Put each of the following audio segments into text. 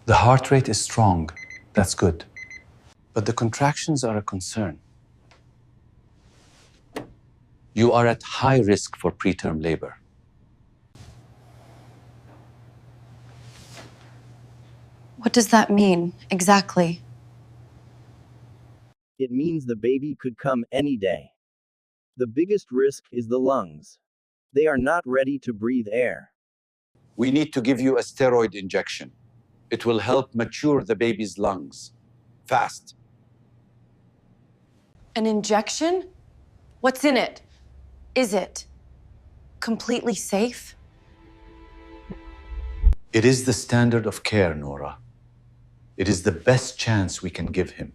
The heart rate is strong. That's good. But the contractions are a concern. You are at high risk for preterm labor. What does that mean, exactly? It means the baby could come any day. The biggest risk is the lungs. They are not ready to breathe air. We need to give you a steroid injection. It will help mature the baby's lungs. Fast. An injection? What's in it? Is it completely safe? It is the standard of care, Nora. It is the best chance we can give him.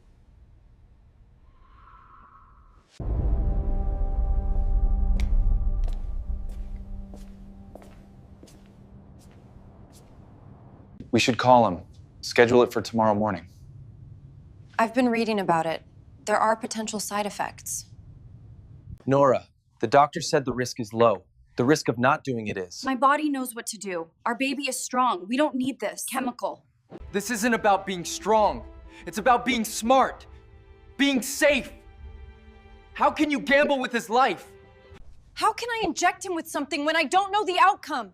We should call him. Schedule it for tomorrow morning. I've been reading about it. There are potential side effects. Nora, the doctor said the risk is low. The risk of not doing it is. My body knows what to do. Our baby is strong. We don't need this chemical. This isn't about being strong. It's about being smart, being safe. How can you gamble with his life? How can I inject him with something when I don't know the outcome?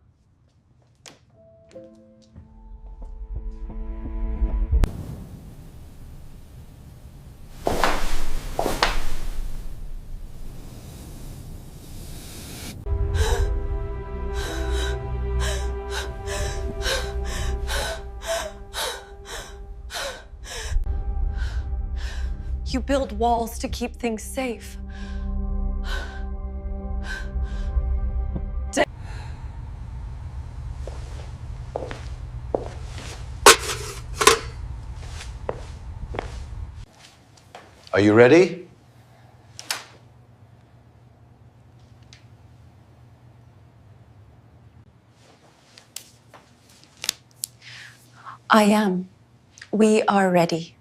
You build walls to keep things safe. Are you ready? I am. We are ready.